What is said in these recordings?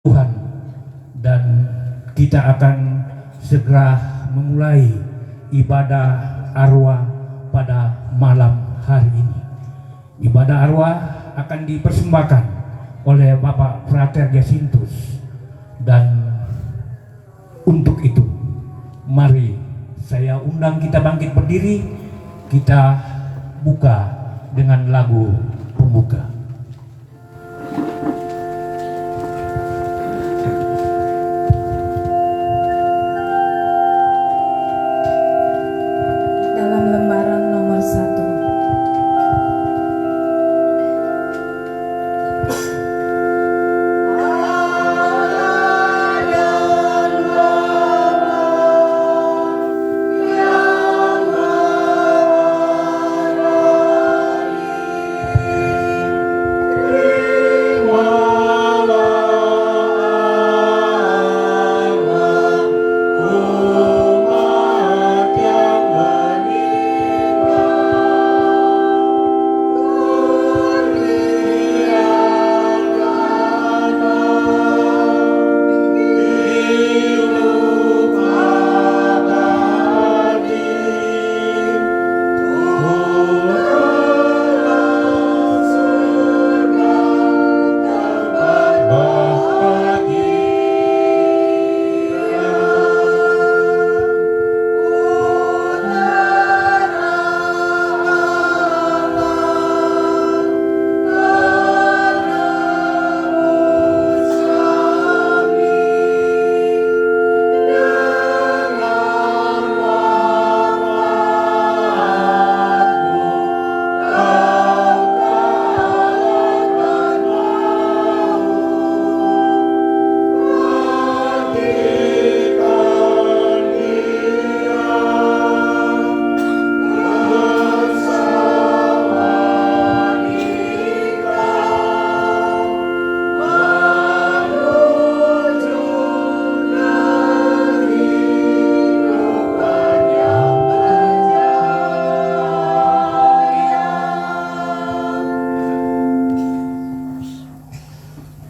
Tuhan, dan kita akan segera memulai ibadah arwah pada malam hari ini. Ibadah arwah akan dipersembahkan oleh Bapak Frater Jacintus, dan untuk itu mari saya undang kita bangkit berdiri, kita buka dengan lagu pembuka. Dalam lembaran nomor 1.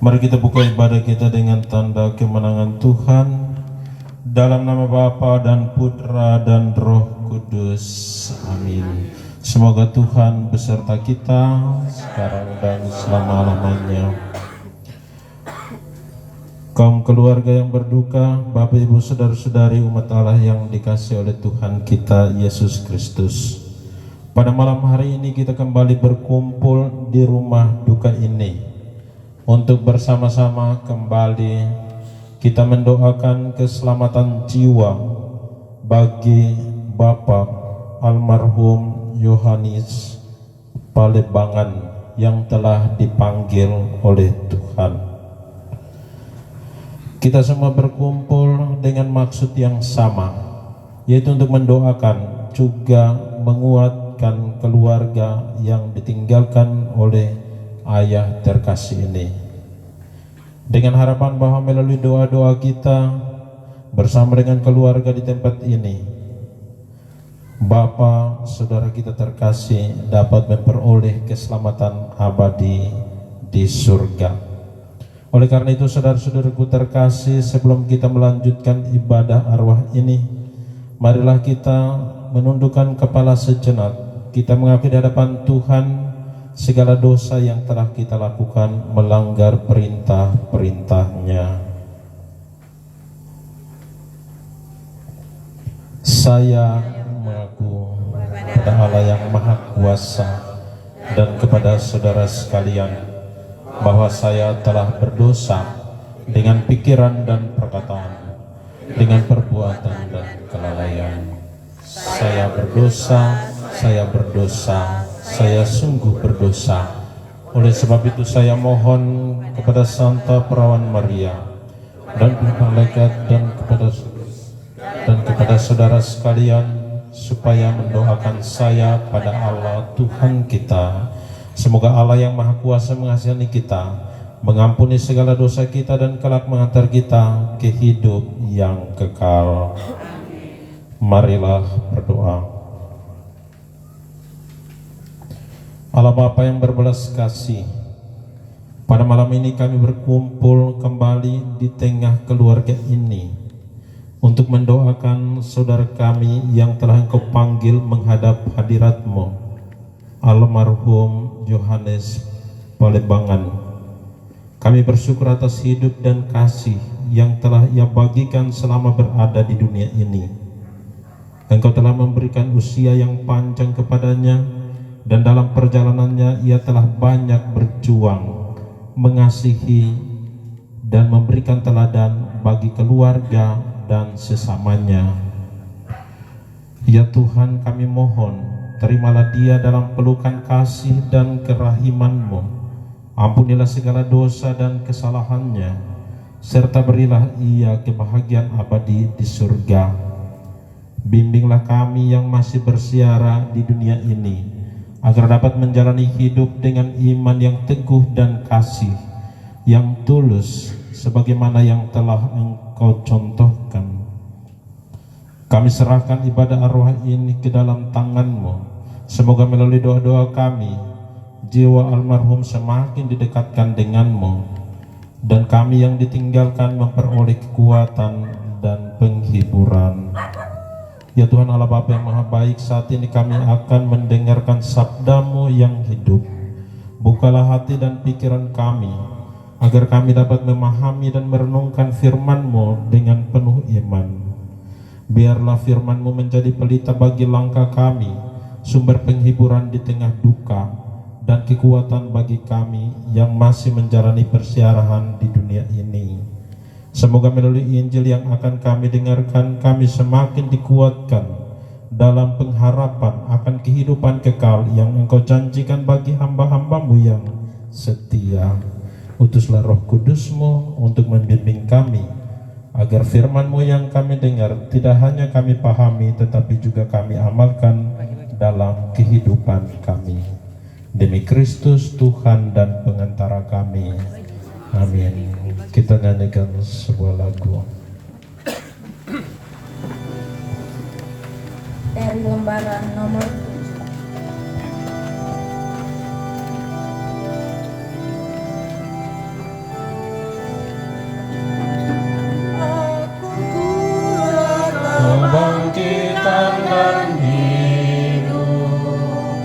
Mari kita buka ibadah kita dengan tanda kemenangan Tuhan. Dalam nama Bapa dan Putra dan Roh Kudus. Amin. Semoga Tuhan beserta kita sekarang dan selama-lamanya. Kaum keluarga yang berduka, Bapak Ibu saudara-saudari umat Allah yang dikasihi oleh Tuhan kita Yesus Kristus. Pada malam hari ini kita kembali berkumpul di rumah duka ini untuk bersama-sama kembali kita mendoakan keselamatan jiwa bagi Bapak almarhum Yohanes Palebangan yang telah dipanggil oleh Tuhan. Kita semua berkumpul dengan maksud yang sama, yaitu untuk mendoakan juga menguatkan keluarga yang ditinggalkan oleh ayah terkasih ini, dengan harapan bahwa melalui doa-doa kita bersama dengan keluarga di tempat ini, Bapa saudara kita terkasih dapat memperoleh keselamatan abadi di surga. Oleh karena itu saudara-saudaraku terkasih, sebelum kita melanjutkan ibadah arwah ini, marilah kita menundukkan kepala sejenak, kita mengakui di hadapan Tuhan segala dosa yang telah kita lakukan melanggar perintah-perintahnya. Saya mengaku kepada Allah yang Maha Kuasa dan kepada saudara sekalian bahwa saya telah berdosa dengan pikiran dan perkataan, dengan perbuatan dan kelalaian. Saya berdosa, saya sungguh berdosa. Oleh sebab itu saya mohon kepada Santa Perawan Maria dan malaikat dan kepada saudara sekalian supaya mendoakan saya pada Allah Tuhan kita. Semoga Allah yang Maha Kuasa mengasihani kita, mengampuni segala dosa kita dan kelak mengantar kita ke hidup yang kekal. Marilah berdoa. Allah Bapa yang berbelas kasih, Pada malam ini kami berkumpul kembali di tengah keluarga ini untuk mendoakan saudara kami yang telah Engkau panggil menghadap hadirat-Mu, almarhum Yohanes Palembangan. Kami bersyukur atas hidup dan kasih yang telah Ia bagikan selama berada di dunia ini. Engkau telah memberikan usia yang panjang kepadanya, dan dalam perjalanannya Ia telah banyak berjuang, mengasihi dan memberikan teladan bagi keluarga dan sesamanya. Ya Tuhan, kami mohon, terimalah dia dalam pelukan kasih dan kerahiman-Mu. Ampunilah segala dosa dan kesalahannya, serta berilah ia kebahagiaan abadi di surga. Bimbinglah kami yang masih bersiara di dunia ini, agar dapat menjalani hidup dengan iman yang teguh dan kasih yang tulus sebagaimana yang telah Engkau contohkan. Kami serahkan ibadah arwah ini ke dalam tangan-Mu. Semoga melalui doa-doa kami, jiwa almarhum semakin didekatkan dengan-Mu, dan kami yang ditinggalkan memperoleh kekuatan dan penghiburan. Ya Tuhan Allah Bapa yang Maha Baik, saat ini kami akan mendengarkan sabda-Mu yang hidup. Bukalah hati dan pikiran kami, agar kami dapat memahami dan merenungkan firman-Mu dengan penuh iman. Biarlah firman-Mu menjadi pelita bagi langkah kami, sumber penghiburan di tengah duka, dan kekuatan bagi kami yang masih menjalani persiaran di dunia ini. Semoga melalui Injil yang akan kami dengarkan, kami semakin dikuatkan dalam pengharapan akan kehidupan kekal yang Engkau janjikan bagi hamba-hamba-Mu yang setia. Utuslah Roh Kudus-Mu untuk membimbing kami, agar firman-Mu yang kami dengar tidak hanya kami pahami, tetapi juga kami amalkan dalam kehidupan kami. Demi Kristus Tuhan dan pengantara kami. Amin. Kita nyanyikan sebuah lagu Dari lembaran nomor 7. Kebangkitan dan hidup,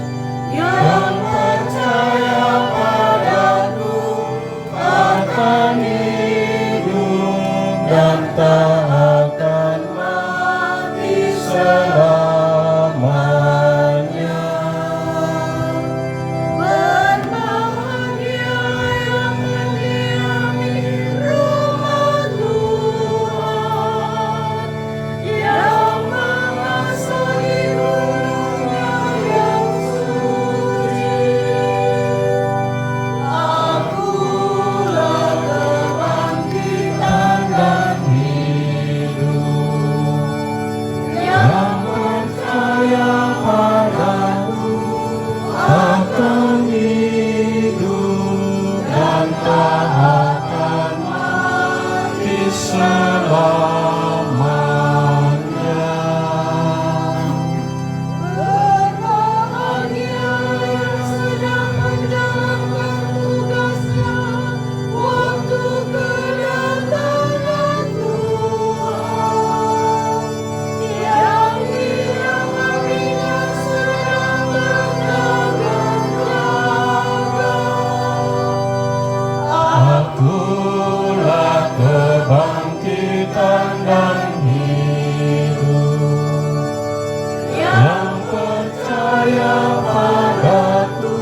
yang percaya padaku akan hidup dan tak akan mati selamanya. Berbahagia yang mendiami rumah Tuhan, yang mengasai gunungnya yang suci. Akulah kebangkitan dan hidup, yang percaya padaku akan hidup dan tak akan mati selamanya. Berbahagia yang sedang menjalankan tugasnya waktu kedatangan Tuhan, yang dia hatinya sedang berjaga-jaga. Akulah kebangkitan dan hidup, yang percaya padaku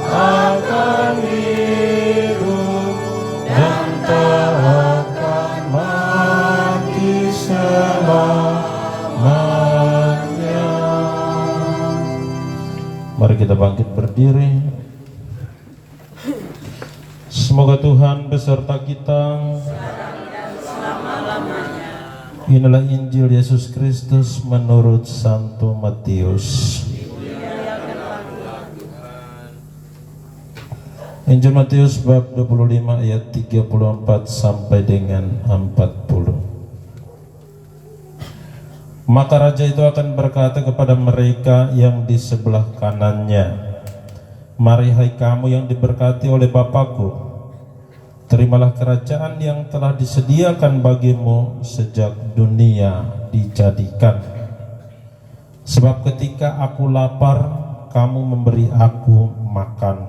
akan hidup dan tak akan mati selamanya. Mari kita bangkit berdiri. Semoga Tuhan beserta kita. Inilah Injil Yesus Kristus menurut Santo Matius. Injil Matius bab 25 ayat 34 sampai dengan 40. Maka raja itu akan berkata kepada mereka yang di sebelah kanannya, Mari hai kamu yang diberkati oleh Bapakku, terimalah kerajaan yang telah disediakan bagimu sejak dunia dijadikan. Sebab ketika aku lapar, kamu memberi aku makan.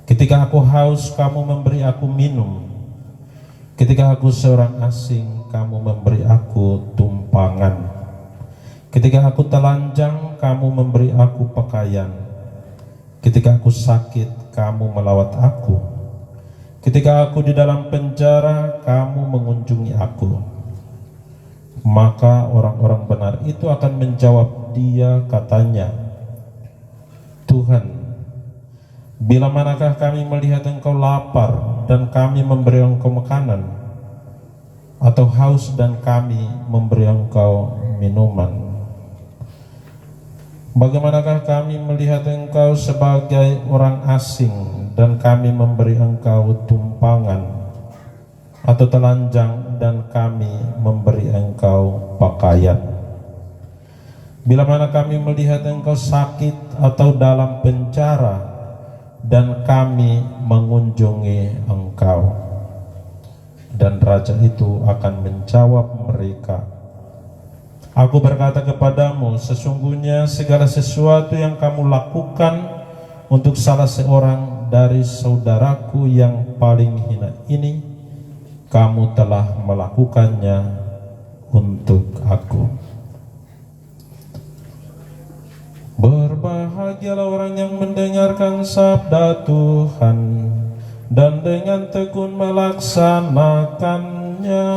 Ketika aku haus, kamu memberi aku minum. Ketika aku seorang asing, kamu memberi aku tumpangan. Ketika aku telanjang, kamu memberi aku pakaian. Ketika aku sakit, kamu melawat aku. Ketika aku di dalam penjara, kamu mengunjungi aku. Maka orang-orang benar itu akan menjawab dia, katanya, Tuhan, bila manakah kami melihat engkau lapar dan kami memberi engkau makanan, atau haus dan kami memberi engkau minuman? Bagaimanakah kami melihat engkau sebagai orang asing dan kami memberi engkau tumpangan, atau telanjang dan kami memberi engkau pakaian? Bila mana kami melihat engkau sakit atau dalam penjara dan kami mengunjungi engkau? Dan raja itu akan menjawab mereka, Aku berkata kepadamu, sesungguhnya segala sesuatu yang kamu lakukan untuk salah seorang dari saudaraku yang paling hina ini, kamu telah melakukannya untuk aku. Berbahagialah orang yang mendengarkan sabda Tuhan dan dengan tekun melaksanakannya.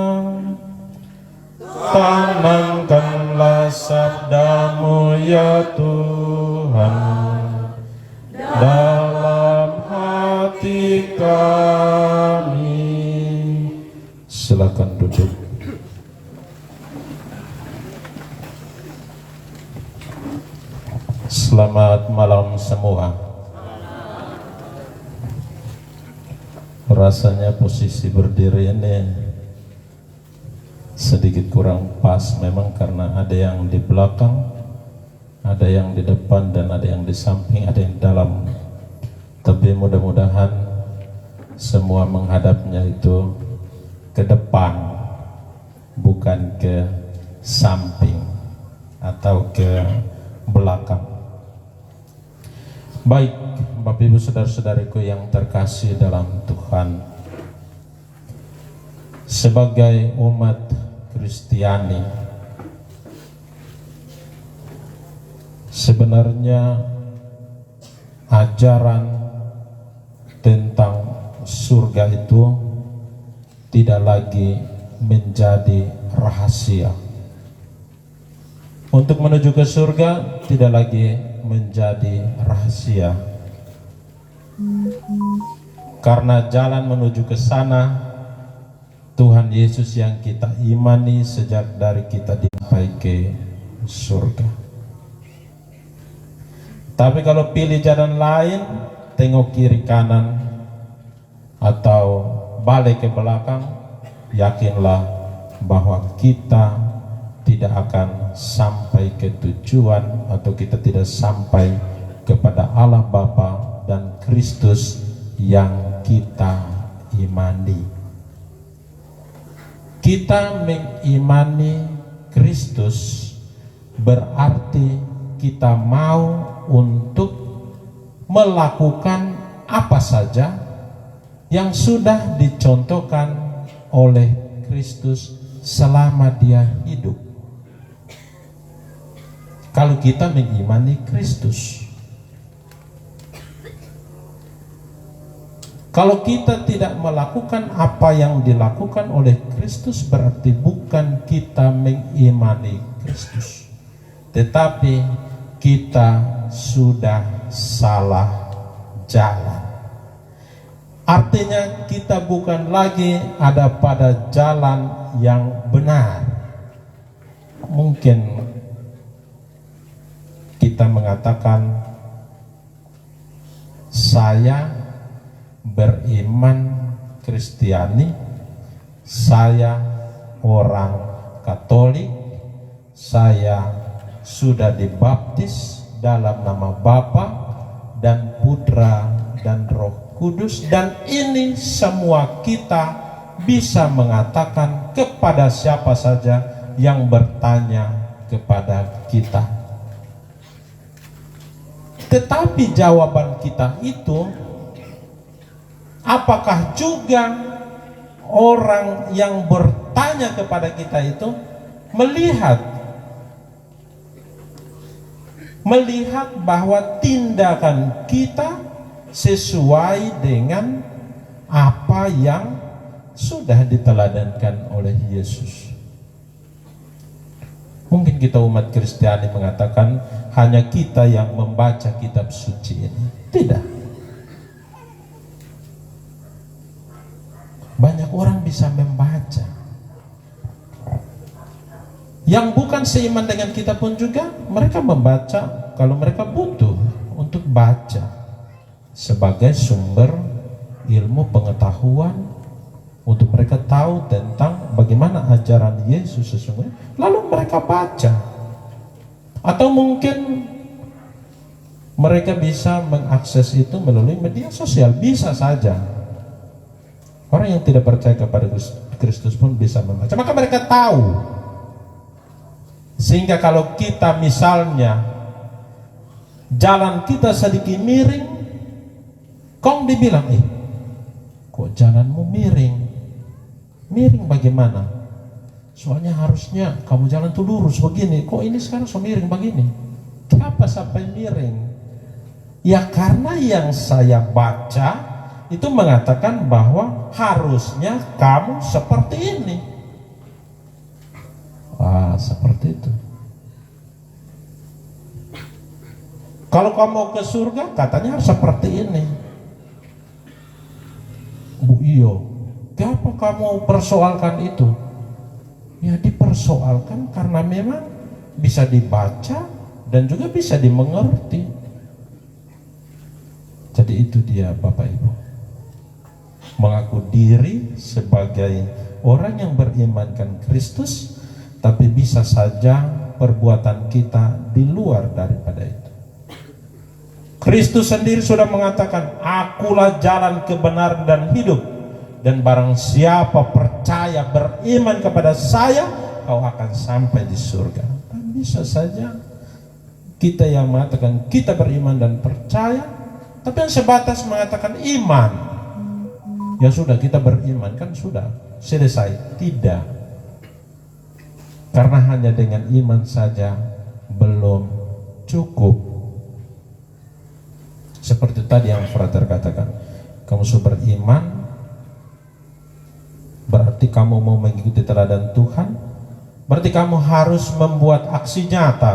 Tanamkanlah sabdamu ya Tuhan dalam hati kami. Silakan duduk. Selamat malam semua. Rasanya posisi berdiri ini sedikit kurang pas memang, karena ada yang di belakang, ada yang di depan, dan ada yang di samping, ada yang di dalam. Tapi mudah-mudahan semua menghadapnya itu ke depan, bukan ke samping atau ke belakang. Baik, Bapak Ibu saudara-saudariku yang terkasih dalam Tuhan, sebagai umat Kristiani, sebenarnya ajaran tentang surga itu tidak lagi menjadi rahasia. Untuk menuju ke surga tidak lagi menjadi rahasia, karena jalan menuju ke sana Tuhan Yesus yang kita imani sejak dari kita sampai ke surga. Tapi kalau pilih jalan lain, tengok kiri kanan atau balik ke belakang, yakinlah bahwa kita tidak akan sampai ke tujuan, atau kita tidak sampai kepada Allah Bapa dan Kristus yang kita imani. Kita mengimani Kristus berarti kita mau untuk melakukan apa saja yang sudah dicontohkan oleh Kristus selama dia hidup. Kalau kita mengimani Kristus, kalau kita tidak melakukan apa yang dilakukan oleh Kristus, berarti bukan kita mengimani Kristus, tetapi kita sudah salah jalan. Artinya kita bukan lagi ada pada jalan yang benar. Mungkin kita mengatakan, saya beriman Kristiani, saya orang Katolik, saya sudah dibaptis dalam nama Bapa dan Putra dan Roh Kudus, dan ini semua kita bisa mengatakan kepada siapa saja yang bertanya kepada kita. Tetapi jawaban kita itu, apakah juga orang yang bertanya kepada kita itu melihat bahwa tindakan kita sesuai dengan apa yang sudah diteladankan oleh Yesus. Mungkin kita umat Kristiani mengatakan hanya kita yang membaca kitab suci ini. Tidak. Banyak orang bisa membaca. Yang bukan seiman dengan kita pun juga mereka membaca kalau mereka butuh untuk baca sebagai sumber ilmu pengetahuan, untuk mereka tahu tentang bagaimana ajaran Yesus sesungguhnya, lalu mereka baca. Atau mungkin mereka bisa mengakses itu melalui media sosial, bisa saja. Orang yang tidak percaya kepada Kristus pun bisa membaca, maka mereka tahu. Sehingga kalau kita misalnya jalan kita sedikit miring, kong dibilang, kok jalanmu miring? Miring bagaimana? Soalnya harusnya kamu jalan tuh lurus begini, kok ini sekarang so miring begini? Kenapa sampai miring? Ya karena yang saya baca itu mengatakan bahwa harusnya kamu seperti ini. Seperti itu. Kalau kamu mau ke surga, katanya harus seperti ini. Bu Iyo, kenapa kamu persoalkan itu? Ya dipersoalkan karena memang bisa dibaca dan juga bisa dimengerti. Jadi itu dia Bapak Ibu, mengaku diri sebagai orang yang berimankan Kristus, tapi bisa saja perbuatan kita di luar daripada itu. Kristus sendiri sudah mengatakan, akulah jalan kebenaran dan hidup, dan barang siapa percaya beriman kepada saya, kau akan sampai di surga. Dan bisa saja kita yang mengatakan kita beriman dan percaya, tapi yang sebatas mengatakan iman, ya sudah kita beriman, kan sudah selesai. Tidak. Karena hanya dengan iman saja belum cukup. Seperti tadi yang Frater katakan, kamu sudah beriman, berarti kamu mau mengikuti teladan Tuhan, berarti kamu harus membuat aksi nyata,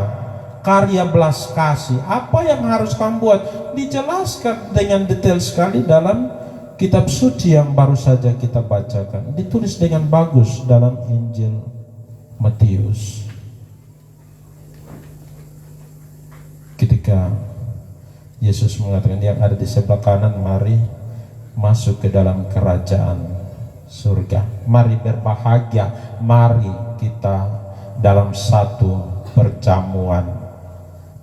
karya belas kasih. Apa yang harus kamu buat? Dijelaskan dengan detail sekali dalam kitab suci yang baru saja kita bacakan. Ditulis dengan bagus dalam Injil Matius. Ketika Yesus mengatakan, yang ada di sebelah kanan, mari masuk ke dalam kerajaan surga. Mari berbahagia, mari kita dalam satu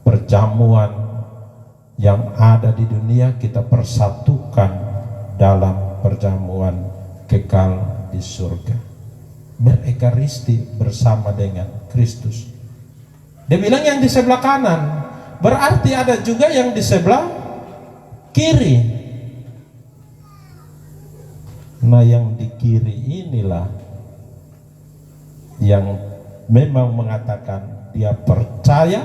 perjamuan yang ada di dunia, kita persatukan dalam perjamuan kekal di surga. Berekaristi bersama dengan Kristus. Dia bilang yang di sebelah kanan, berarti ada juga yang di sebelah kiri. Nah yang di kiri inilah yang memang mengatakan dia percaya,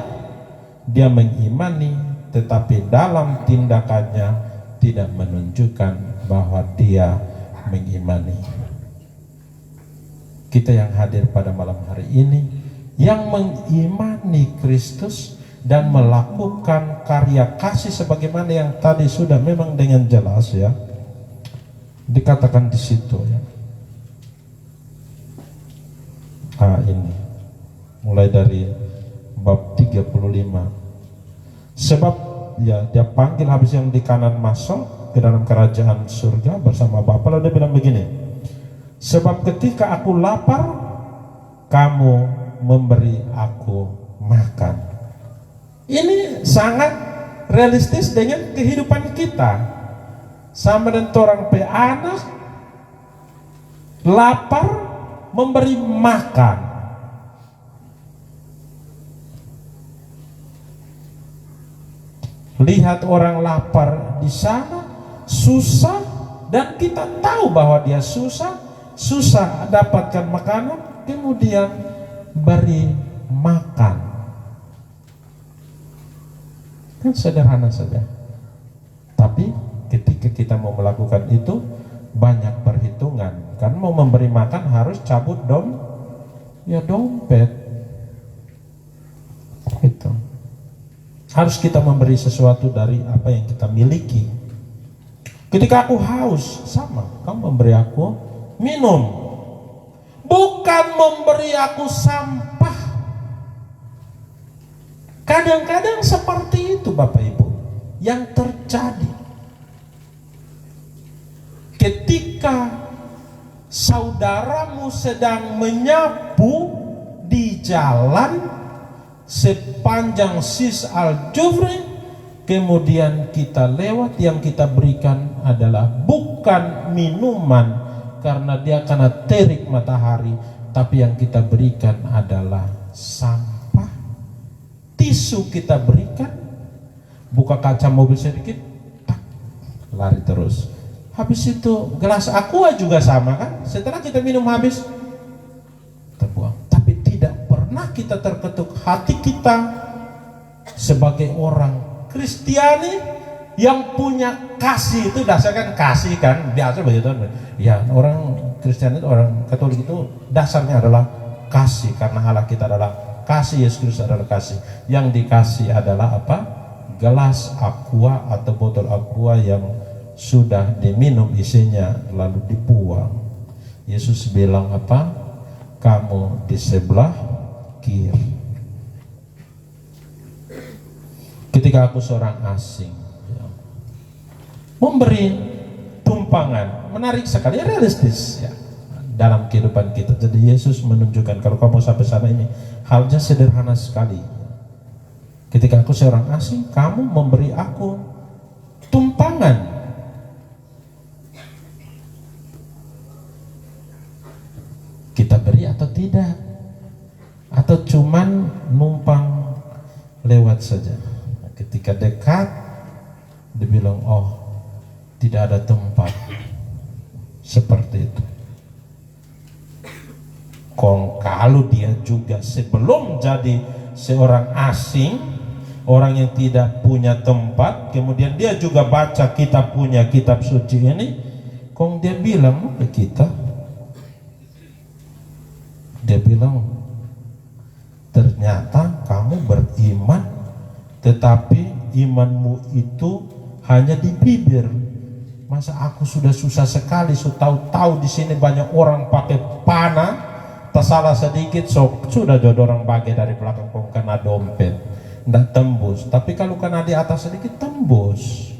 dia mengimani, tetapi dalam tindakannya tidak menunjukkan bahwa dia mengimani. Kita yang hadir pada malam hari ini, yang mengimani Kristus dan melakukan karya kasih sebagaimana yang tadi sudah memang dengan jelas ya dikatakan di situ ya. Ini mulai dari bab 35. Sebab ya dia panggil habis yang di kanan masuk ke dalam kerajaan surga bersama Bapa, lalu dia bilang begini, sebab ketika aku lapar, kamu memberi aku makan. Ini sangat realistis dengan kehidupan kita. Sama dengan orang pe anak lapar memberi makan. Lihat orang lapar di sana, susah, dan kita tahu bahwa dia susah dapatkan makanan, kemudian beri makan. Kan sederhana saja. Tapi ketika kita mau melakukan itu banyak perhitungan. Kan mau memberi makan harus cabut dompet. Itu. Harus kita memberi sesuatu dari apa yang kita miliki. Ketika aku haus, sama, kamu memberi aku minum. Bukan memberi aku sampah. Kadang-kadang seperti itu Bapak Ibu yang terjadi. Ketika saudaramu sedang menyapu di jalan sepanjang Sis Al Jufri, kemudian kita lewat, yang kita berikan adalah bukan minuman karena dia kena terik matahari, tapi yang kita berikan adalah sampah. Tisu kita berikan, buka kaca mobil sedikit, tak, lari terus. Habis itu gelas aqua juga sama kan, setelah kita minum habis terbuang. Tapi tidak pernah kita terketuk hati kita sebagai orang Kristiani yang punya kasih. Itu dasarkan kasih kan, biasa begitu. Ya, orang Kristiani itu, orang Katolik itu dasarnya adalah kasih, karena Allah kita adalah kasih, Yesus Kristus adalah kasih. Yang dikasih adalah apa? Gelas aqua atau botol aqua yang sudah diminum isinya lalu dibuang. Yesus bilang apa? Kamu di sebelah kiri. Ketika aku seorang asing, ya, memberi tumpangan, menarik sekali, realistis ya, dalam kehidupan kita. Jadi Yesus menunjukkan kalau kamu sampai sana ini halnya sederhana sekali. Ketika aku seorang asing, kamu memberi aku tumpangan. Kita beri atau tidak? Atau cuman numpang lewat saja? Ketika dekat, dibilang, oh tidak ada tempat. Seperti itu. Kalau dia juga sebelum jadi seorang asing, orang yang tidak punya tempat, kemudian dia juga baca kitab, punya kitab suci ini, dia bilang ke kita, dia bilang, ternyata kamu beriman, tetapi imanmu itu hanya di bibir. Masa aku sudah susah sekali, tahu di sini banyak orang pakai panah, tersalah sedikit, sudah jodoh orang bagai dari belakang kena dompet, tidak tembus. Tapi kalau kena di atas sedikit tembus.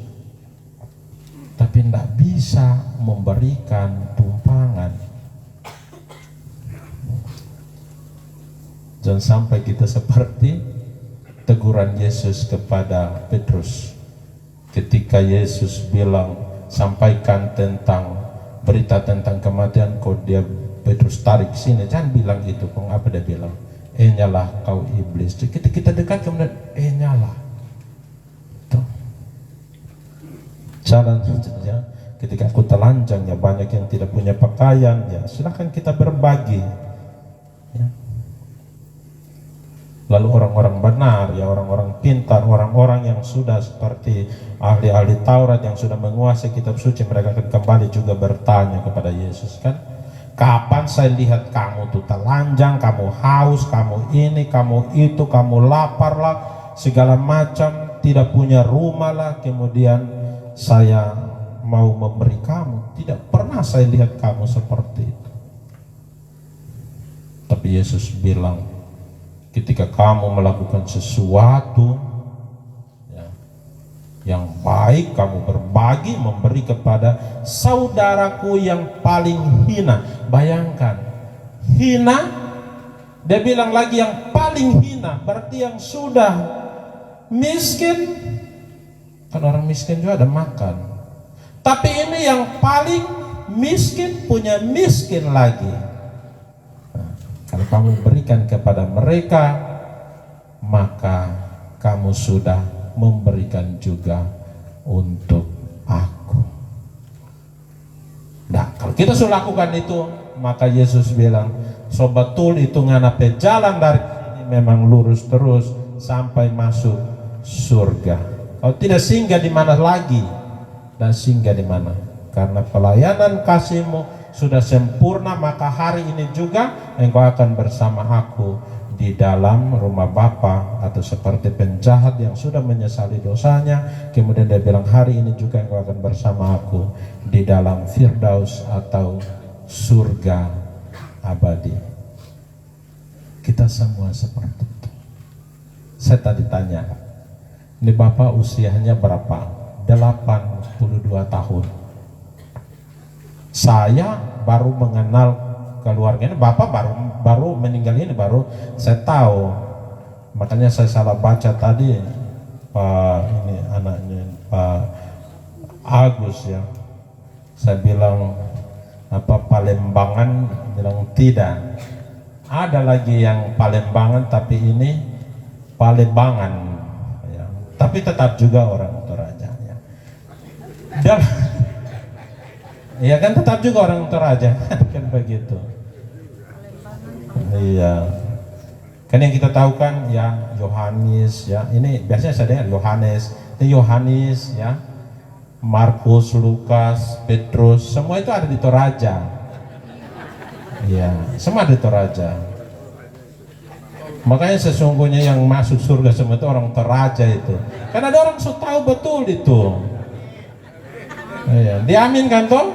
Tapi tidak bisa memberikan tumpangan. Jangan sampai kita seperti teguran Yesus kepada Petrus ketika Yesus bilang, sampaikan tentang berita tentang kematian kau, dia Petrus tarik sini, jangan bilang itu. Apa dia bilang? Nyalah kau iblis. Kita dekat kemudian nyalah. Jalan ya. Ketika aku telanjang, ya banyak yang tidak punya pakaian, ya silakan kita berbagi. Ya. Lalu orang-orang benar, ya orang-orang pintar, orang-orang yang sudah seperti ahli-ahli Taurat yang sudah menguasai kitab suci, mereka akan kembali juga bertanya kepada Yesus kan, kapan saya lihat kamu tuh telanjang, kamu haus, kamu ini, kamu itu, kamu lapar lah, segala macam, tidak punya rumah lah, kemudian saya mau memberi kamu. Tidak pernah saya lihat kamu seperti itu. Tapi Yesus bilang, ketika kamu melakukan sesuatu ya, yang baik, kamu berbagi, memberi kepada saudaraku yang paling hina. Bayangkan, hina, dia bilang lagi yang paling hina, berarti yang sudah miskin, Kan orang miskin juga ada makan. Tapi ini yang paling miskin punya miskin lagi. Nah, kalau kamu berikan kepada mereka, maka kamu sudah memberikan juga untuk aku. Nah, kalau kita sudah lakukan itu, maka Yesus bilang, so betul itu nganape jalan dari ini memang lurus terus sampai masuk surga. Kalau tidak singgah di mana lagi, dan singgah di mana? Karena pelayanan kasihmu sudah sempurna, maka hari ini juga engkau akan bersama aku di dalam rumah Bapa. Atau seperti penjahat yang sudah menyesali dosanya, kemudian dia bilang hari ini juga engkau akan bersama aku di dalam Firdaus atau surga abadi. Kita semua seperti itu. Saya tadi tanya, ini Bapak usianya berapa? 82 tahun. Saya baru mengenal keluarganya, Bapak baru meninggal ini baru saya tahu. Makanya saya salah baca tadi Pak ini anaknya Pak Agus ya. Saya bilang apa Palembangan, bilang tidak. Ada lagi yang Palembangan tapi ini Palembangan ya. Tapi tetap juga orang Toraja ya. Dan iya kan tetap juga orang Toraja kan begitu. Iya. Kan yang kita tahu kan ya Yohanes ya. Ini biasanya saya dengar Yohanes. Ini Yohanes ya. Markus, Lukas, Petrus, semua itu ada di Toraja. Iya, semua ada di Toraja. Makanya sesungguhnya yang masuk surga semua itu orang Toraja itu. Karena ada orang so tahu betul itu. Iya, diaminkan toh?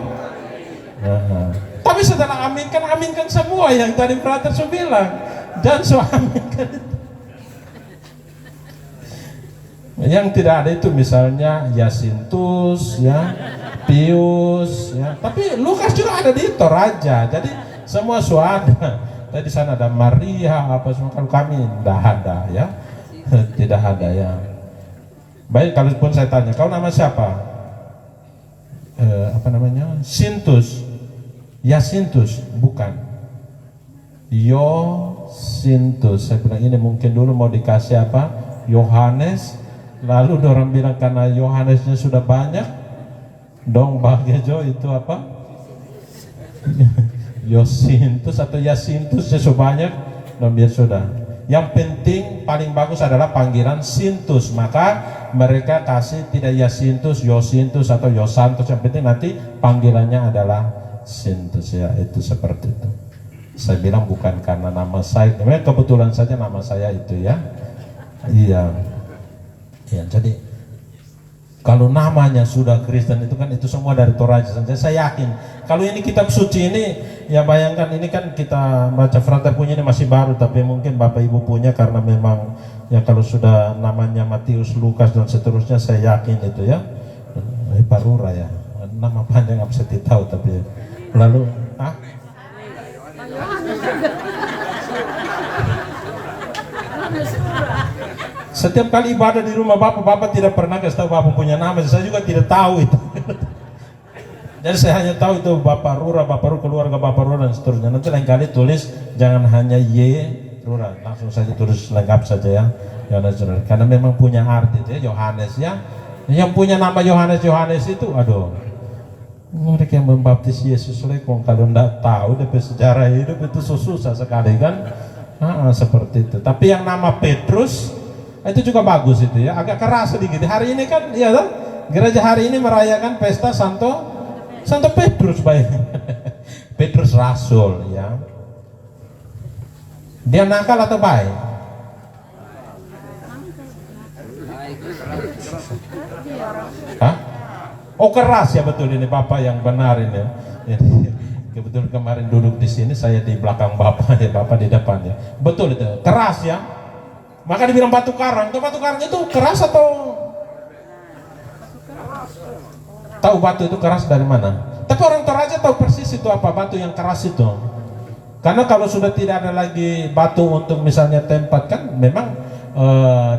Tapi setelah aminkan semua yang tadi brother so bilang. Dan so aminkan itu. Yang tidak ada itu misalnya Yasintus, ya, Pius, ya. Tapi Lukas juga ada di Toraja. Jadi semua so ada. Tadi sana ada Maria, apa semua. Kalau kami tidak ada, ya, tidak ada ya. Baik, kalaupun saya tanya, kau nama siapa? Apa namanya? Sintus. Yasintus, bukan. Yosintus. Saya bilang ini mungkin dulu mau dikasih apa? Yohanes. Lalu orang bilang karena Yohanesnya sudah banyak, dong bahagia itu apa? Yosintus atau Yasintusnya sudah banyak, dong biar sudah. Yang penting paling bagus adalah panggilan Sintus, maka mereka kasih tidak Yasintus, Yosintus atau Yosantus. Yang penting nanti panggilannya adalah Sintus ya, itu seperti itu. Saya bilang bukan karena nama saya, memang kebetulan saja nama saya itu ya. Iya. Ya, jadi kalau namanya sudah Kristen itu kan itu semua dari Toraja. Saya yakin kalau ini kitab suci ini ya bayangkan ini kan kita baca Frater punya ini masih baru, tapi mungkin Bapak Ibu punya karena memang ya kalau sudah namanya Matius, Lukas dan seterusnya saya yakin itu ya. Parura ya, nama panjang nggak bisa ditahu tapi lalu setiap kali ibadah di rumah Bapak tidak pernah kasih tahu Bapak punya nama. Saya juga tidak tahu itu. Jadi saya hanya tahu itu Bapak Rura, keluarga Bapak Rura dan seterusnya. Nanti lain kali tulis jangan hanya Y Rura, langsung saja tulis lengkap saja ya. Karena memang punya arti itu ya, Yohanes ya. Yang punya nama Yohanes itu, aduh. Mereka yang membaptis Yesus lekong kalau tidak tahu dari sejarah hidup itu susah sekali kan. Seperti itu. Tapi yang nama Petrus itu juga bagus itu ya, agak keras sedikit. Hari ini kan ya toh, gereja hari ini merayakan pesta Santo Petrus baik. Petrus Rasul ya. Dia nakal atau baik? Hah? Oh keras ya, betul ini Bapak yang benar ini. Kebetulan kemarin duduk di sini, saya di belakang Bapak ya, Bapak di depan ya. Betul itu, keras ya. Maka dibilang batu karang. Itu batu karang itu keras atau tahu batu itu keras dari mana? Tapi orang Toraja tahu persis itu apa batu yang keras itu. Karena kalau sudah tidak ada lagi batu untuk misalnya tempat kan memang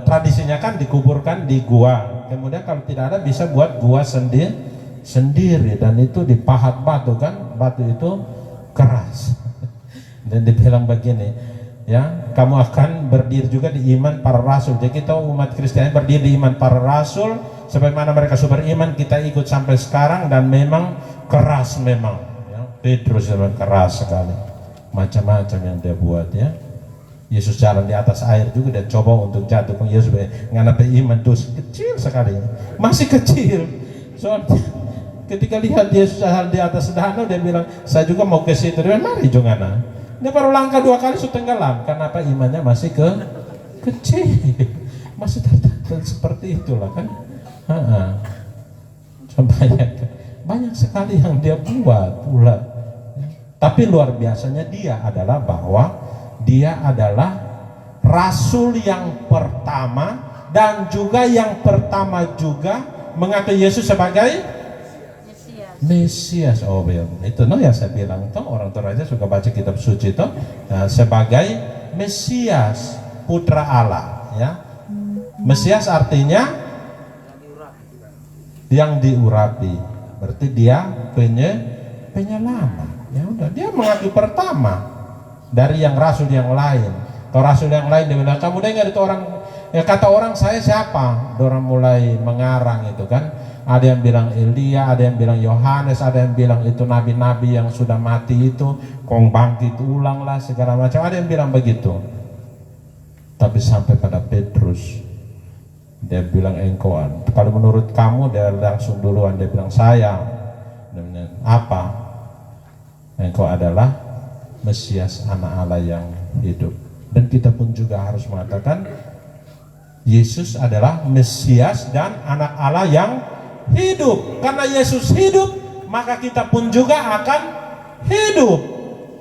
tradisinya kan dikuburkan di gua. kemudian kalau tidak ada bisa buat gua sendiri, dan itu dipahat batu kan, batu itu keras. Dan dibilang begini, ya, kamu akan berdiri juga di iman para rasul. Jadi kita umat Kristen berdiri di iman para rasul, sebagaimana mereka sudah beriman, kita ikut sampai sekarang. Dan memang keras memang, ya. Petrus memang keras sekali, macam-macam yang dia buat, ya. Yesus jalan di atas air juga, dia coba untuk jatuh. Yesus nganape iman tuh kecil sekali, masih kecil. Soalnya ketika lihat Yesus jalan di atas danau, dia bilang, saya juga mau ke situ. Dia bilang, mari jongana. Dia baru langkah 2 kali sudah tenggelam. Kenapa? Imannya masih kecil, masih tertahan seperti itulah kan. Banyak sekali yang dia buat pula. Tapi luar biasanya dia adalah bahwa dia adalah rasul yang pertama, dan juga yang pertama juga mengakui Yesus sebagai Mesias. Oh, itu no yang saya bilang tuh, orang Toraja suka baca kitab suci itu, sebagai Mesias, putra Allah, ya. Mesias artinya yang diurapi, berarti dia penyelamat. Ya udah, dia mengakui pertama dari yang rasul yang lain. Kalau rasul yang lain dia bilang, kamu dengar itu orang, ya kata orang saya siapa? Orang mulai mengarang itu kan. Ada yang bilang Elia, ada yang bilang Yohanes, ada yang bilang itu nabi-nabi yang sudah mati itu, kong bangkit ulang lah segala macam. Ada yang bilang begitu. Tapi sampai pada Petrus, dia bilang engkauan. Kalau menurut kamu, dia langsung duluan dia bilang saya. Dia apa? Engkau adalah Mesias, anak Allah yang hidup. Dan kita pun juga harus mengatakan Yesus adalah Mesias dan anak Allah yang hidup. Karena Yesus hidup, maka kita pun juga akan hidup.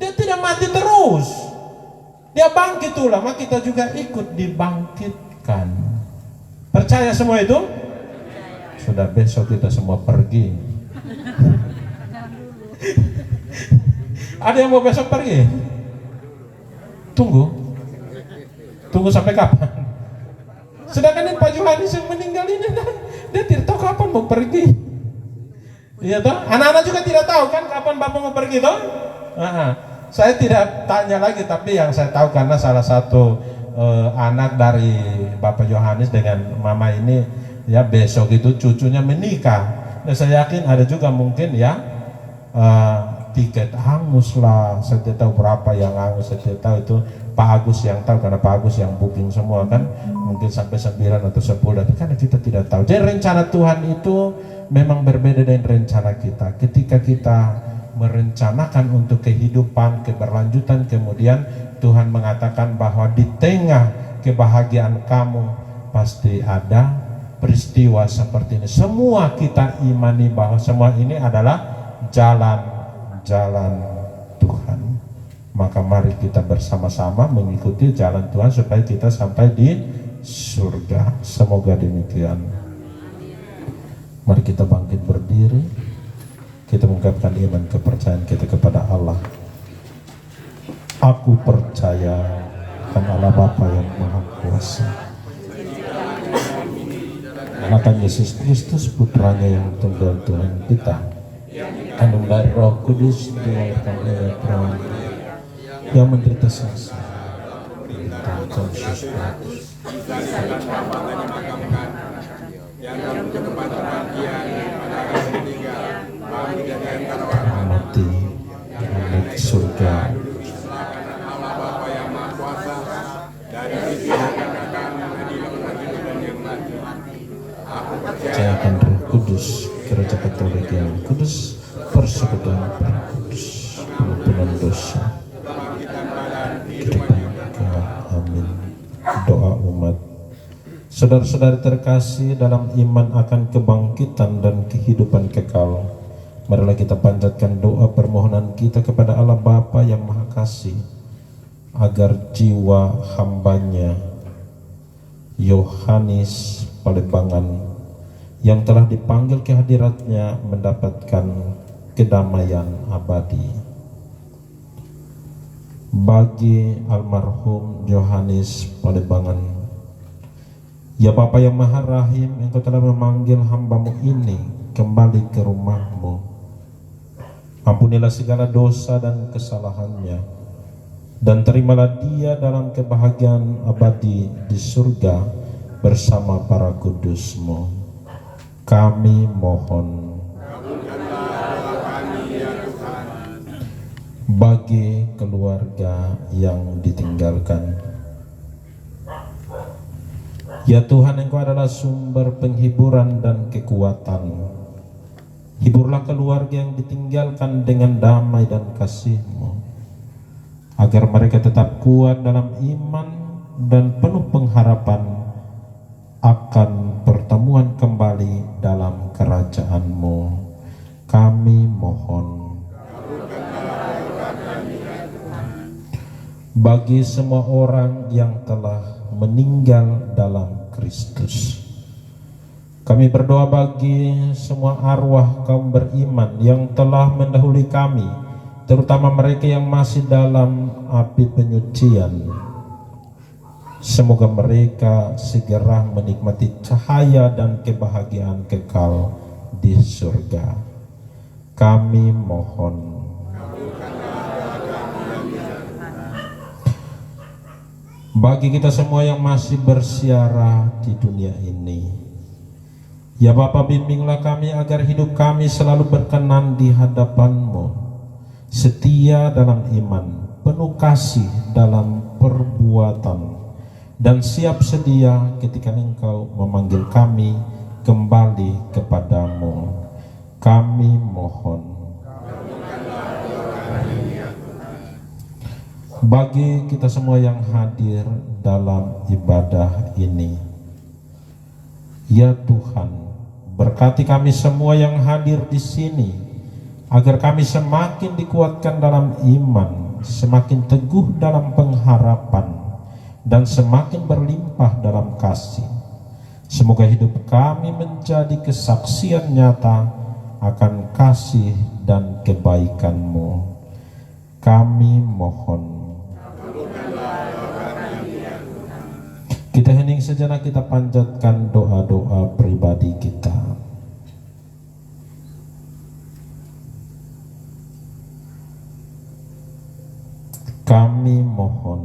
Dia tidak mati terus, dia bangkit ulang, maka kita juga ikut dibangkitkan. Percaya semua itu? Sudah, besok kita semua pergi. Ada yang mau besok pergi? Tunggu sampai kapan? Sedangkan ini Pak Yohanes yang meninggal ini, dia tidak tahu kapan mau pergi. Iya toh? Anak-anak juga tidak tahu kan kapan Bapak mau pergi toh? Saya tidak tanya lagi, tapi yang saya tahu karena salah satu anak dari Bapak Yohanes dengan Mama ini, ya besok itu cucunya menikah. Dan saya yakin ada juga mungkin ya tiket hangus lah, saya tidak tahu berapa yang hangus, saya tidak tahu, itu Pak Agus yang tahu karena Pak Agus yang booking semua kan, mungkin sampai 9 atau 10, tapi karena kita tidak tahu. Jadi rencana Tuhan itu memang berbeda dengan rencana kita. Ketika kita merencanakan untuk kehidupan, keberlanjutan, kemudian Tuhan mengatakan bahwa di tengah kebahagiaan kamu pasti ada peristiwa seperti ini. Semua kita imani bahwa semua ini adalah jalan Tuhan. Maka mari kita bersama-sama mengikuti jalan Tuhan supaya kita sampai di surga. Semoga demikian. Mari kita bangkit berdiri. Kita mengungkapkan iman kepercayaan kita kepada Allah. Aku percaya akan Allah Bapa yang Maha Kuasa, akan Yesus Kristus putranya yang tunggal Tuhan kita, kandung dari Roh Kudus, dilahirkan oleh perawan, yang menderita sengsara, ditanggung Pontius Pilatus, mati, naik ke surga, percaya akan Roh Kudus, gereja Katolik yang kudus, persekutuan para kudus, pengampunan dosa, kehidupan kekal. Amin. Doa umat. Saudara-saudari terkasih dalam iman akan kebangkitan dan kehidupan kekal, marilah kita panjatkan doa permohonan kita kepada Allah Bapa yang Maha Kasih, agar jiwa hambanya Yohanes Palembangan yang telah dipanggil ke hadiratnya mendapatkan kedamaian abadi. Bagi almarhum Yohanes Palembangan Ya Bapa yang Maha Rahim, Engkau telah memanggil hamba-Mu ini kembali ke rumah-Mu. Ampunilah segala dosa dan kesalahannya, dan terimalah dia dalam kebahagiaan abadi di surga bersama para kudus-Mu. Kami mohon. Bagi keluarga yang ditinggalkan, ya Tuhan, Engkau adalah sumber penghiburan dan kekuatan. Hiburlah keluarga yang ditinggalkan dengan damai dan kasih-Mu, agar mereka tetap kuat dalam iman dan penuh pengharapan akan pertemuan kembali dalam kerajaan-Mu. Kami mohon. Bagi semua orang yang telah meninggal dalam Kristus, kami berdoa bagi semua arwah kaum beriman yang telah mendahului kami, terutama mereka yang masih dalam api penyucian. Semoga mereka segera menikmati cahaya dan kebahagiaan kekal di surga. Kami mohon. Bagi kita semua yang masih bersiarah di dunia ini, ya Bapa, bimbinglah kami agar hidup kami selalu berkenan di hadapan-Mu, setia dalam iman, penuh kasih dalam perbuatan, dan siap sedia ketika Engkau memanggil kami kembali kepadamu. Kami mohon. Bagi kita semua yang hadir dalam ibadah ini, ya Tuhan, berkati kami semua yang hadir di sini, agar kami semakin dikuatkan dalam iman, semakin teguh dalam pengharapan, dan semakin berlimpah dalam kasih. Semoga hidup kami menjadi kesaksian nyata akan kasih dan kebaikan-Mu. Kami mohon. Kita hening sejenak, kita panjatkan doa-doa pribadi kita. Kami mohon.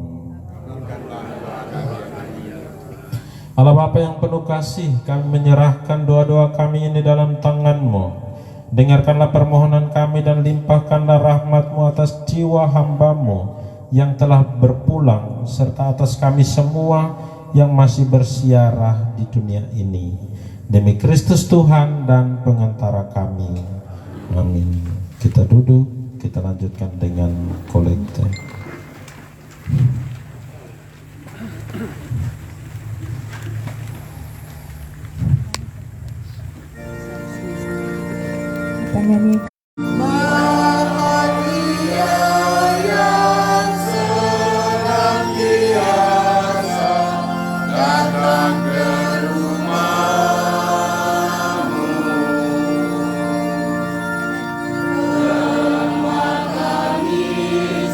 Allah Bapa yang penuh kasih, kami menyerahkan doa-doa kami ini dalam tangan-Mu. Dengarkanlah permohonan kami dan limpahkanlah rahmat-Mu atas jiwa hamba-Mu yang telah berpulang, serta atas kami semua yang masih bersiarah di dunia ini. Demi Kristus Tuhan dan pengantara kami. Amin. Kita duduk, kita lanjutkan dengan kolekte. Kita nyanyi. Mahadia yang senantiasa datang ke rumah-Mu, lemah tangis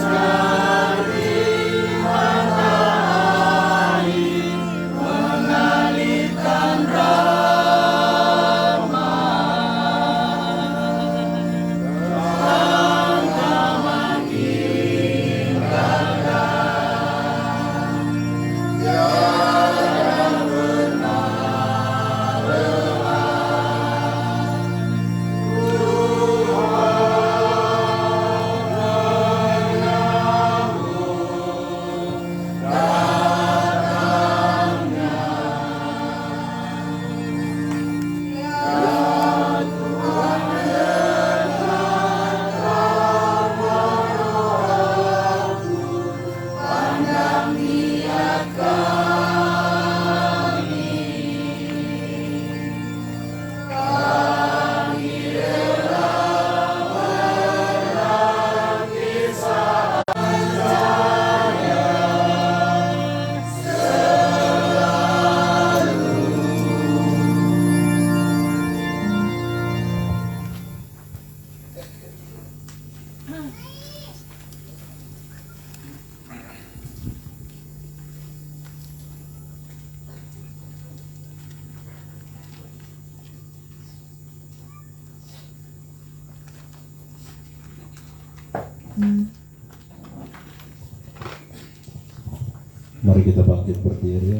Mari kita bangkit berdiri,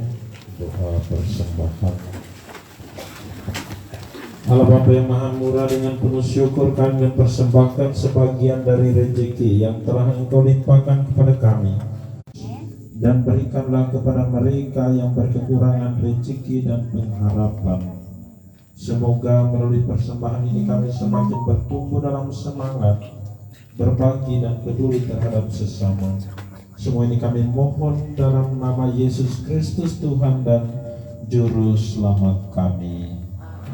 doa persembahan. Allah Bapa yang Maha Murah, dengan penuh syukur kami mempersembahkan sebagian dari rezeki yang telah Engkau limpahkan kepada kami, dan berikanlah kepada mereka yang berkekurangan rezeki dan pengharapan. Semoga melalui persembahan ini kami semakin bertumbuh dalam semangat berbagi dan peduli terhadap sesama. Semua ini kami mohon dalam nama Yesus Kristus, Tuhan dan Juru Selamat kami.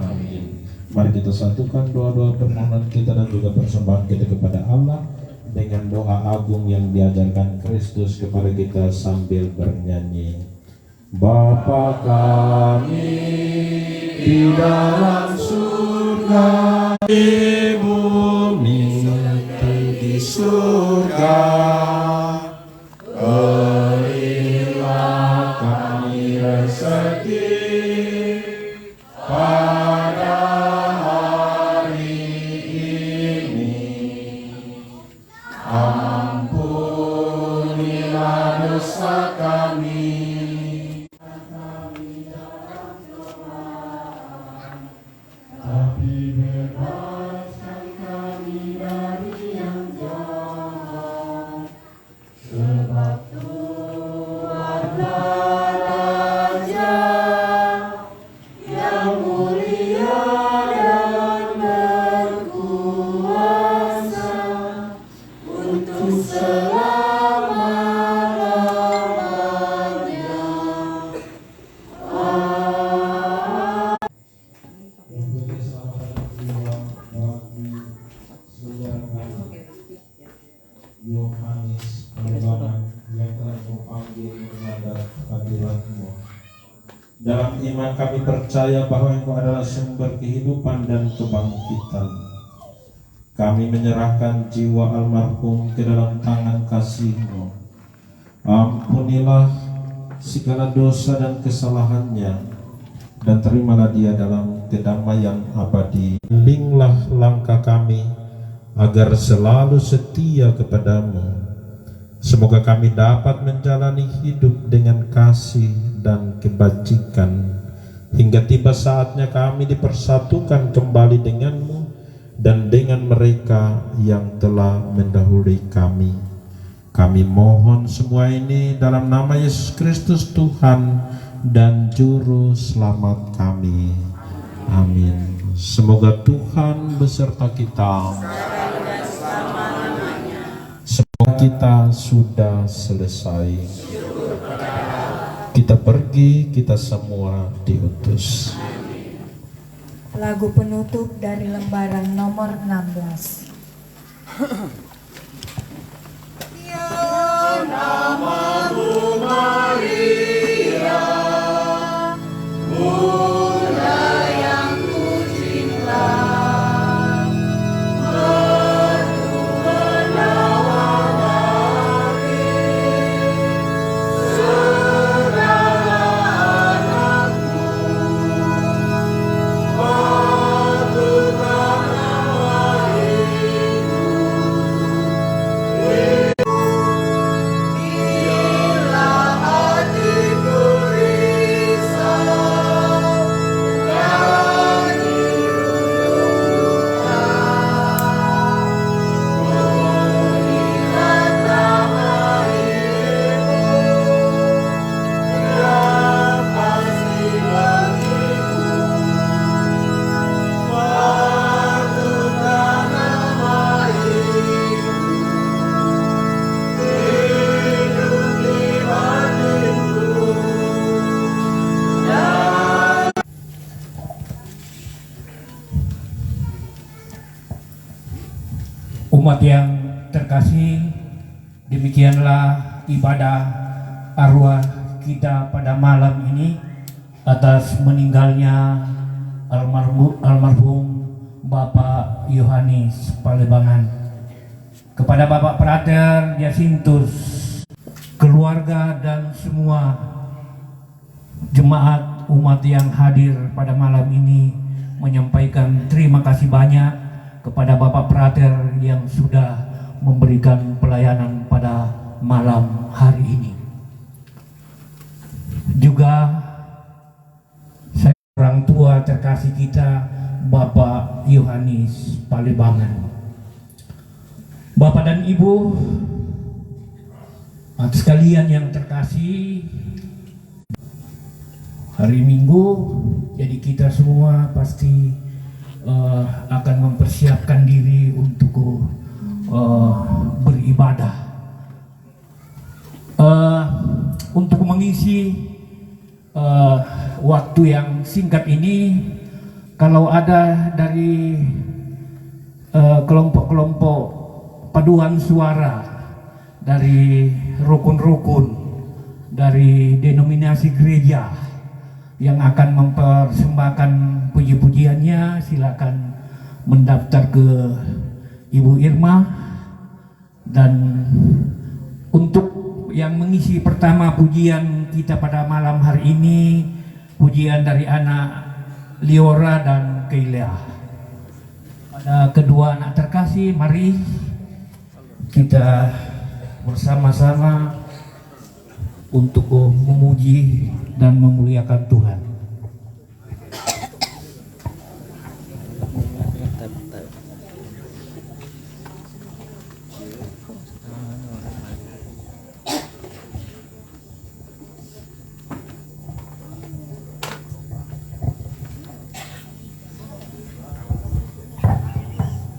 Amin. Mari kita satukan doa-doa permohonan kita dan juga persembahan kita kepada Allah dengan doa agung yang diajarkan Kristus kepada kita sambil bernyanyi. Bapa kami di dalam surga, di bumi di surga, berilah kami rezeki pada hari ini. Ampunilah dosa kami, tapi bebaskan kami dari yang jahat, sebab Tuhanlah Raja yang mulia dan berkuasa untuk selama-lamanya. Untuk keselamatan jiwa bagi saudara Yohanes Perbanan yang telah Kau panggil menghadap hadirat-Mu. Dalam iman kami percaya bahwa Engkau adalah sumber kehidupan dan kebangkitan. Kami menyerahkan jiwa almarhum ke dalam tangan kasih-Mu. Ampunilah segala dosa dan kesalahannya, dan terimalah dia dalam kedamaian abadi. Bimbinglah langkah kami agar selalu setia kepadamu. Semoga kami dapat menjalani hidup dengan kasih dan kebajikan hingga tiba saatnya kami dipersatukan kembali denganmu dan dengan mereka yang telah mendahului kami. Kami mohon semua ini dalam nama Yesus Kristus, Tuhan dan Juru Selamat kami. Amin. Semoga Tuhan beserta kita. Semoga kita sudah selesai. Kita pergi, kita semua diutus. Lagu penutup dari lembaran nomor 16. Ya namamu Maria, Bunda yang kucinta, Umat yang terkasih, demikianlah ibadah arwah kita pada malam ini atas meninggalnya almarhum Bapak Yohanes Palebangan. Kepada Bapak Prater Jasintus, keluarga dan semua jemaat umat yang hadir pada malam ini menyampaikan terima kasih banyak kepada Bapak Prater yang sudah memberikan pelayanan pada malam hari ini. juga saya orang tua terkasih kita Bapak Yohanes Palebangan. Bapak dan Ibu sekalian yang terkasih, hari Minggu, jadi kita semua pasti akan mempersiapkan diri untuk beribadah. Untuk mengisi waktu yang singkat ini, kalau ada dari kelompok-kelompok paduan suara dari rukun-rukun dari denominasi gereja yang akan mempersembahkan puji-pujiannya, silakan mendaftar ke Ibu Irma. Dan untuk yang mengisi pertama pujian kita pada malam hari ini, pujian dari anak Liora dan Keilea. Pada kedua anak terkasih, mari kita bersama-sama untuk memuji dan memuliakan Tuhan.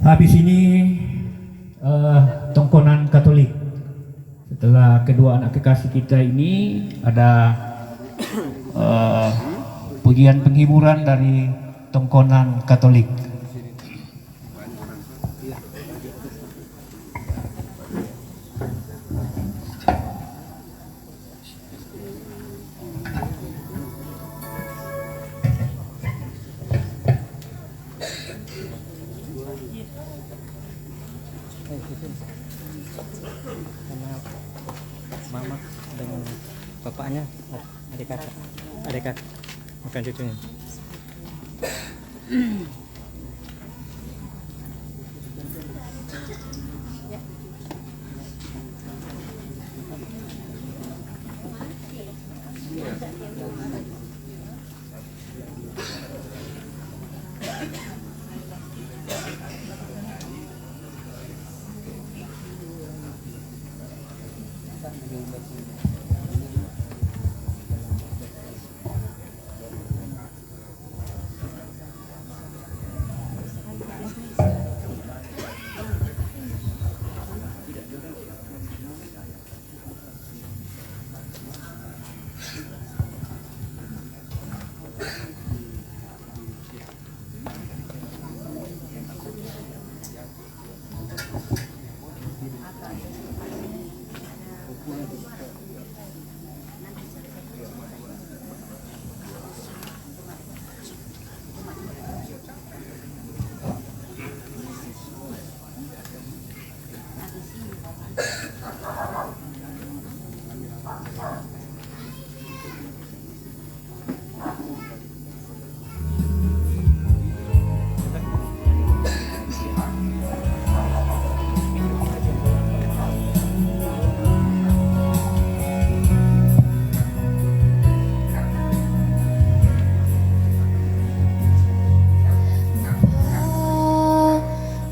Habis ini tongkonan Katolik. Setelah kedua anak kekasih kita ini ada pujian penghiburan dari tongkonan Katolik. Mama dengan bapaknya adik makan cucunya.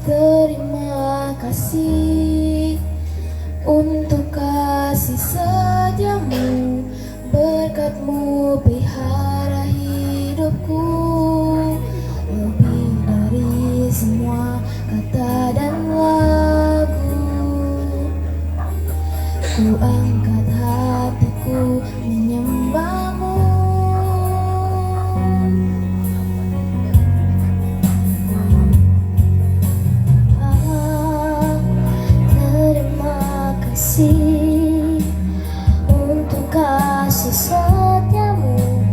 Terima kasih untuk kasih setiamu, berkat-Mu pelihara hidupku, lebih dari semua kata dan lagu. Ku angkat hatiku menyembah-Mu. Untuk kasih setiamu,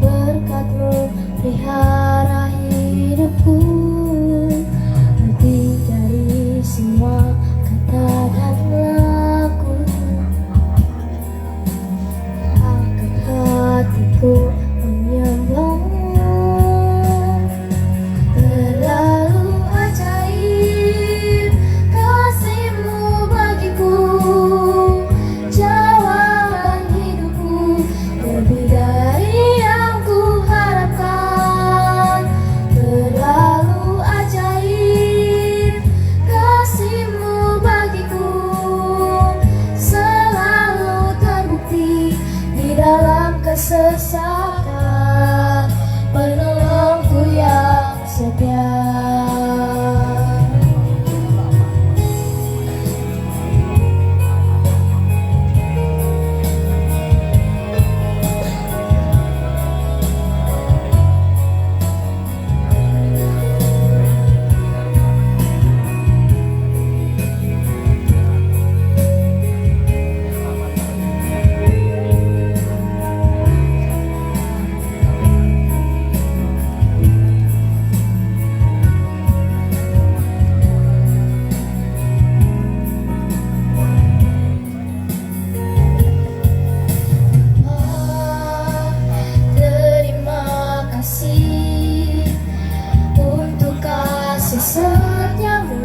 berkat-Mu pelihara hidupku, lebih dari semua kata dan lagu. Angkat kesesakan, penolongku yang setia. Terima kasih untuk kasih setiamu,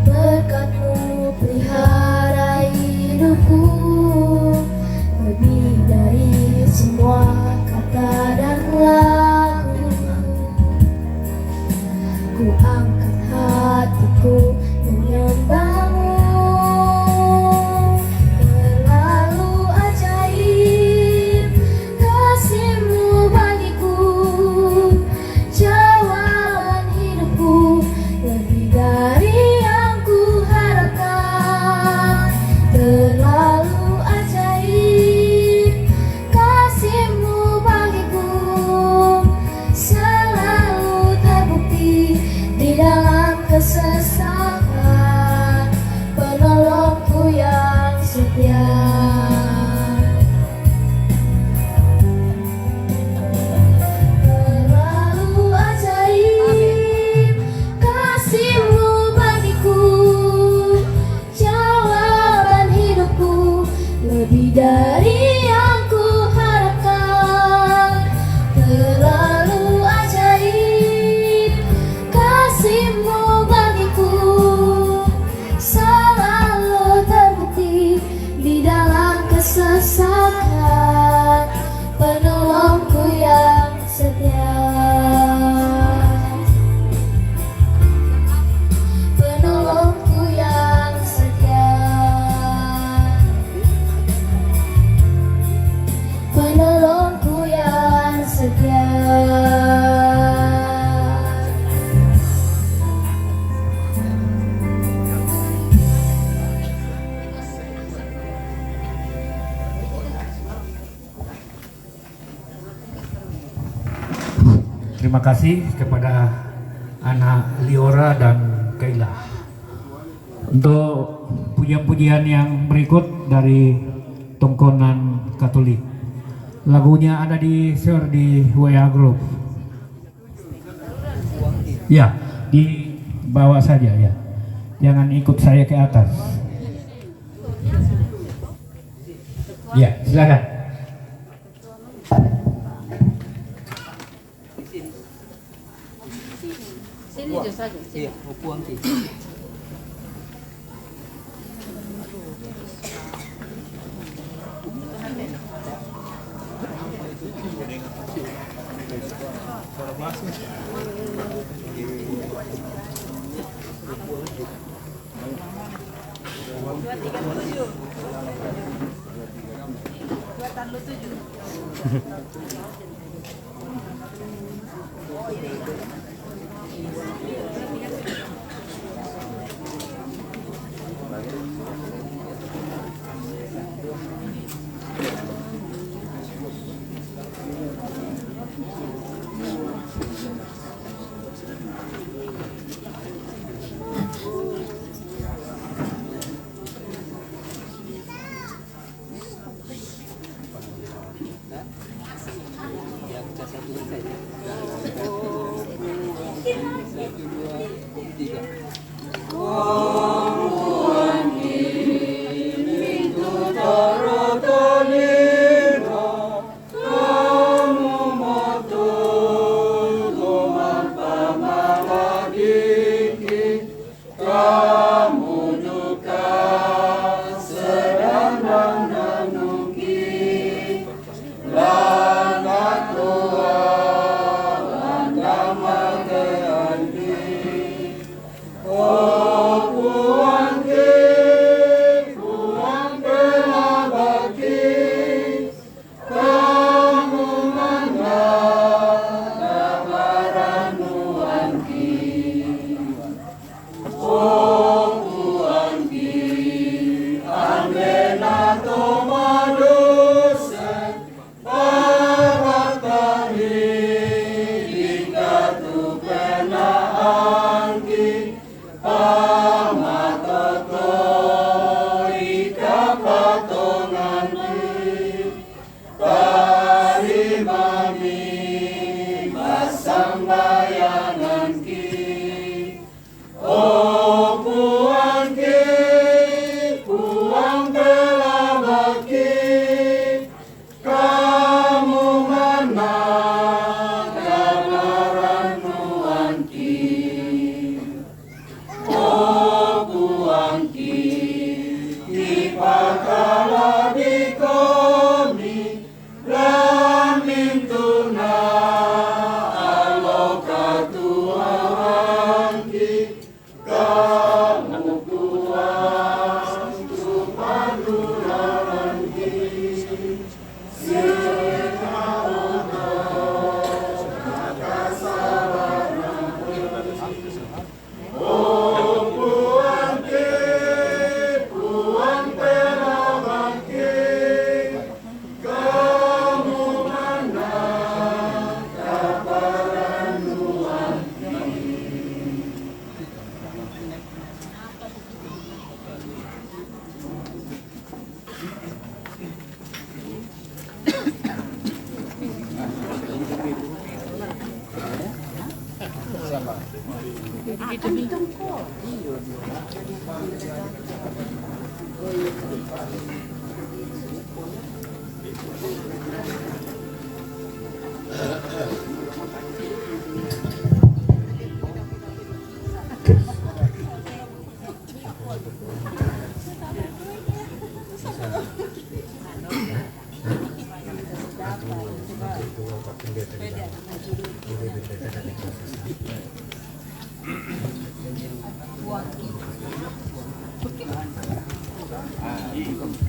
berkat-Mu pelihara hidupku, lebih dari semua kata dan lagu. Ku angkat hatiku menyembah-Mu. Terlalu ajaib kasih-Mu bagiku, jawaban hidupku, lebih dari yang ku harapkan. Terlalu ajaib kasih-Mu bagiku, selalu terbukti di dalam kesesakan, penolongku yang setia. Terlalu ajaib kasih-Mu bagiku, jawaban hidupku, lebih dari yang ku harapkan. Terlalu ajaib kasih-Mu bagiku, selalu terbukti di dalam kesesakan, penolongku yang setia. Penolongku yang setia. Penolongku yang setia. Terima kasih kepada anak Liora dan Kaila. Untuk pujian-pujian yang berikut dari Tongkonan Katolik. Lagunya ada di share di WA Group. Ya, di bawah saja ya. Jangan ikut saya ke atas. Ya, silakan. Sini aja saja. Iya, mau puang sih.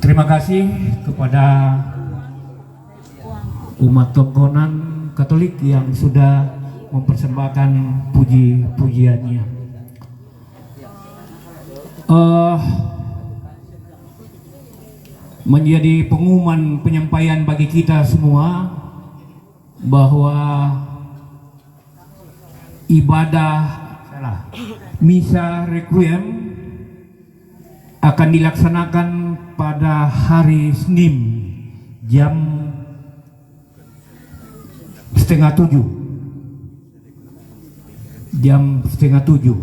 Terima kasih kepada umat Tongkonan Katolik yang sudah mempersembahkan puji-pujiannya. Menjadi pengumuman penyampaian bagi kita semua bahwa ibadah misa requiem akan dilaksanakan pada hari Senin jam 6:30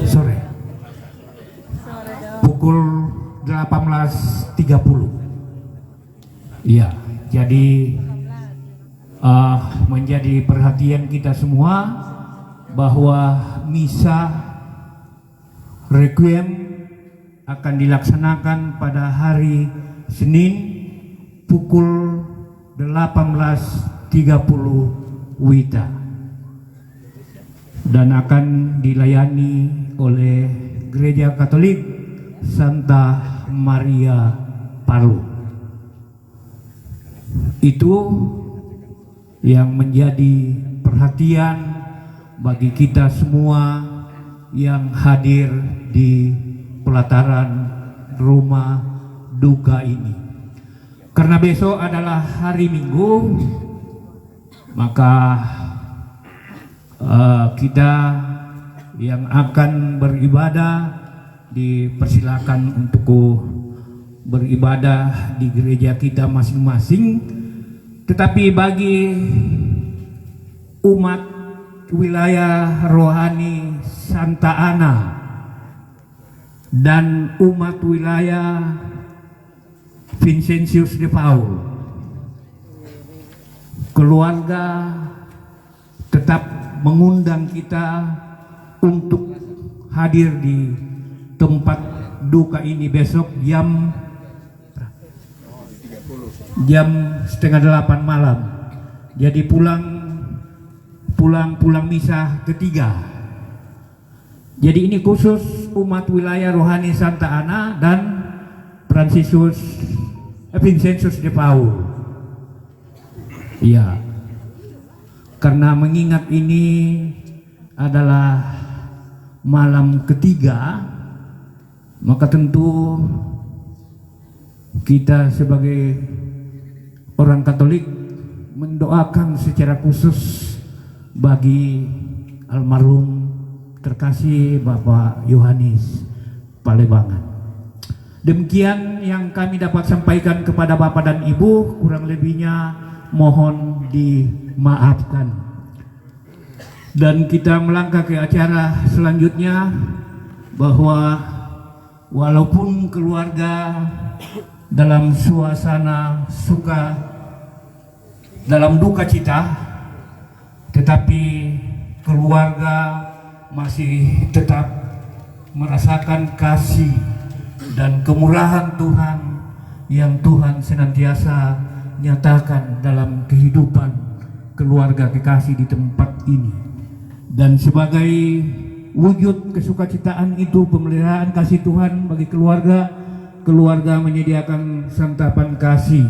sore pukul 18.30. Iya, jadi menjadi perhatian kita semua bahwa misa requiem akan dilaksanakan pada hari Senin pukul 18.30 WITA dan akan dilayani oleh Gereja Katolik Santa Maria Palu. Itu yang menjadi perhatian bagi kita semua yang hadir di pelataran rumah duka ini. Karena besok adalah hari Minggu, maka kita yang akan beribadah dipersilakan untuk beribadah di gereja kita masing-masing. Tetapi bagi umat wilayah rohani Santa Ana dan umat wilayah Vincentius de Paul, keluarga tetap mengundang kita untuk hadir di tempat duka ini besok jam 7:30 malam. Jadi pulang misa ketiga. Jadi ini khusus umat wilayah rohani Santa Ana dan Vincentius de Paul. Iya. Karena mengingat ini adalah malam ketiga Maka tentu kita sebagai orang Katolik mendoakan secara khusus bagi almarhum terkasih Bapak Yohanes Palebangan. Demikian yang kami dapat sampaikan kepada Bapak dan Ibu, kurang lebihnya mohon dimaafkan. Dan kita melangkah ke acara selanjutnya, bahwa walaupun keluarga dalam suasana suka, dalam duka cita, tetapi keluarga masih tetap merasakan kasih dan kemurahan Tuhan yang Tuhan senantiasa nyatakan dalam kehidupan keluarga kekasih di tempat ini. Dan sebagai wujud kesukacitaan itu, pemeliharaan kasih Tuhan bagi keluarga, keluarga menyediakan santapan kasih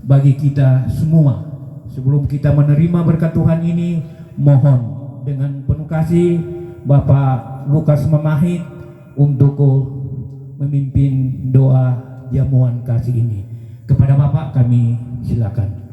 bagi kita semua. Sebelum kita menerima berkat Tuhan ini, mohon dengan penuh kasih Bapak Lukas Mamahit untuk memimpin doa jamuan kasih ini. Kepada Bapak kami silakan.